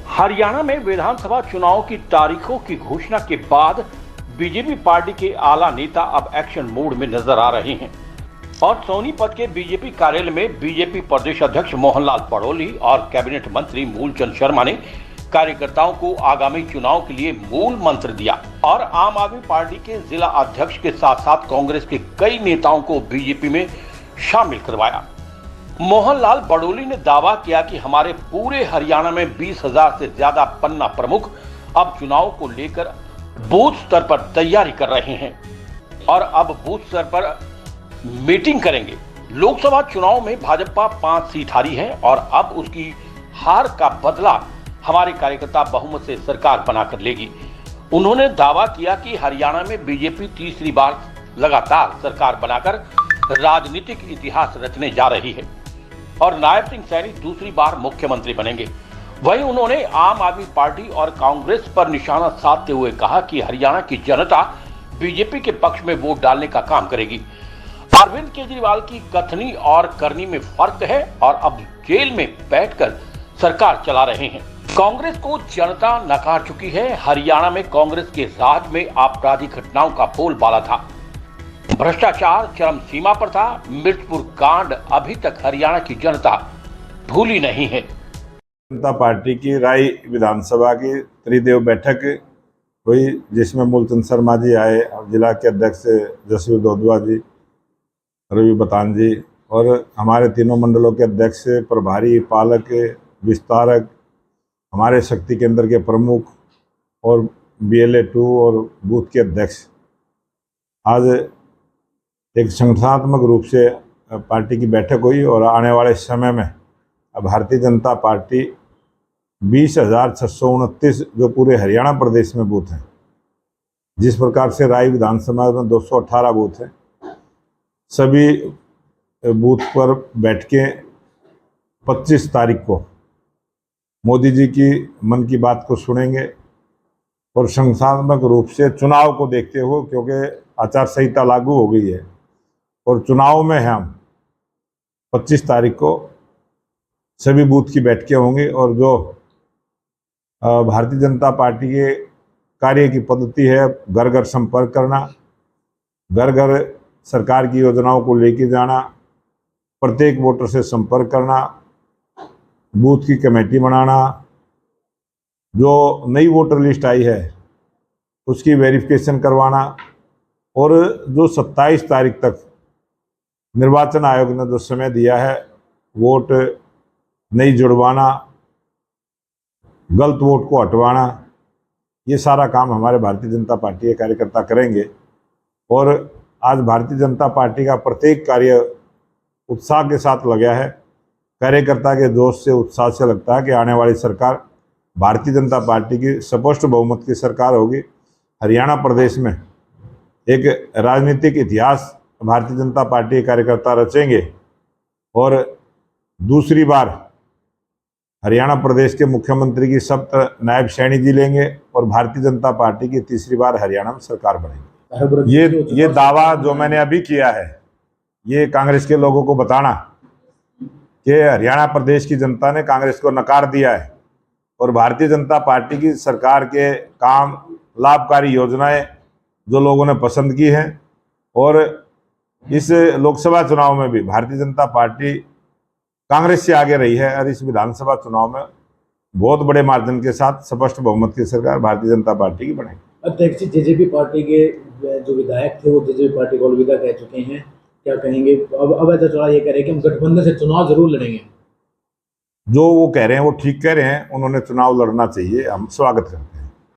हरियाणा में विधानसभा चुनाव की तारीखों की घोषणा के बाद बीजेपी पार्टी के आला नेता अब एक्शन मोड में नजर आ रहे हैं और सोनीपत के बीजेपी कार्यालय में बीजेपी प्रदेश अध्यक्ष मोहनलाल बड़ोली और कैबिनेट मंत्री मूलचंद शर्मा ने कार्यकर्ताओं को आगामी चुनाव के लिए मूल मंत्र दिया और आम आदमी पार्टी के जिला अध्यक्ष के साथ साथ कांग्रेस के कई नेताओं को बीजेपी में शामिल करवाया। मोहनलाल बड़ोली ने दावा किया कि हमारे पूरे हरियाणा में 20,000 से ज्यादा पन्ना प्रमुख अब चुनाव को लेकर बूथ स्तर पर तैयारी कर रहे हैं और अब बूथ स्तर पर मीटिंग करेंगे। लोकसभा चुनाव में भाजपा 5 सीट हारी है और अब उसकी हार का बदला हमारे कार्यकर्ता बहुमत से सरकार बनाकर लेगी। उन्होंने दावा किया कि हरियाणा में बीजेपी तीसरी बार लगातार सरकार बनाकर राजनीतिक इतिहास रचने जा रही है और नायब सिंह सैनी दूसरी बार मुख्यमंत्री बनेंगे। वहीं उन्होंने आम आदमी पार्टी और कांग्रेस पर निशाना साधते हुए कहा कि हरियाणा की जनता बीजेपी के पक्ष में वोट डालने का काम करेगी। अरविंद केजरीवाल की कथनी और करनी में फर्क है और अब जेल में बैठकर सरकार चला रहे हैं। कांग्रेस को जनता नकार चुकी है। हरियाणा में कांग्रेस के राज में आपराधिक घटनाओं का बोलबाला था, भ्रष्टाचार चरम सीमा पर था। मिर्चपुर कांड अभी तक हरियाणा की जनता भूली नहीं है। जनता पार्टी की राय विधानसभा की त्रिदेव बैठक हुई जिसमें मूलचंद शर्मा जी आए, जिला के अध्यक्ष जसवीर दोदवा जी, रवि बतान जी और हमारे तीनों मंडलों के अध्यक्ष, प्रभारी, पालक, विस्तारक, हमारे शक्ति केंद्र के प्रमुख और BLA 2 और बूथ के अध्यक्ष। आज एक संगठनात्मक रूप से पार्टी की बैठक हुई और आने वाले समय में अब भारतीय जनता पार्टी 20,629 जो पूरे हरियाणा प्रदेश में बूथ हैं, जिस प्रकार से राय विधानसभा में 218 बूथ हैं, सभी बूथ पर बैठ के 25 तारीख को मोदी जी की मन की बात को सुनेंगे और संगठनात्मक रूप से चुनाव को देखते हुए, क्योंकि आचार संहिता लागू हो गई है और चुनाव में हम 25 तारीख को सभी बूथ की बैठकें होंगी और जो भारतीय जनता पार्टी के कार्य की पद्धति है, घर घर संपर्क करना, घर घर सरकार की योजनाओं को लेके जाना, प्रत्येक वोटर से संपर्क करना, बूथ की कमेटी बनाना, जो नई वोटर लिस्ट आई है उसकी वेरिफिकेशन करवाना और जो 27 तारीख तक निर्वाचन आयोग ने जो समय दिया है वोट नहीं जुड़वाना, गलत वोट को हटवाना, ये सारा काम हमारे भारतीय जनता पार्टी के कार्यकर्ता करेंगे। और आज भारतीय जनता पार्टी का प्रत्येक कार्य उत्साह के साथ लगा है। कार्यकर्ता के जोश से, उत्साह से लगता है कि आने वाली सरकार भारतीय जनता पार्टी की स्पष्ट बहुमत की सरकार होगी। हरियाणा प्रदेश में एक राजनीतिक इतिहास भारतीय जनता पार्टी के कार्यकर्ता रचेंगे और दूसरी बार हरियाणा प्रदेश के मुख्यमंत्री की शपथ नायब सैनी जी लेंगे और भारतीय जनता पार्टी की तीसरी बार हरियाणा में सरकार बनेगी। ये दावा जो मैंने अभी किया है, ये कांग्रेस के लोगों को बताना कि हरियाणा प्रदेश की जनता ने कांग्रेस को नकार दिया है और भारतीय जनता पार्टी की सरकार के काम, लाभकारी योजनाएं जो लोगों ने पसंद की हैं और इस लोकसभा चुनाव में भी भारतीय जनता पार्टी कांग्रेस से आगे रही है और इस विधानसभा चुनाव में बहुत बड़े मार्जिन के साथ स्पष्ट बहुमत की सरकार भारतीय जनता पार्टी की बनेगी। अध्यक्ष JJP पार्टी के जो विधायक थे वो JJP पार्टी को अलविदा कह चुके हैं, क्या कहेंगे? अब ऐसा थोड़ा ये कह रहे हैं कि हम गठबंधन से चुनाव जरूर लड़ेंगे। जो वो कह रहे हैं वो ठीक कह रहे हैं, उन्होंने चुनाव लड़ना चाहिए, हम स्वागत करते हैं।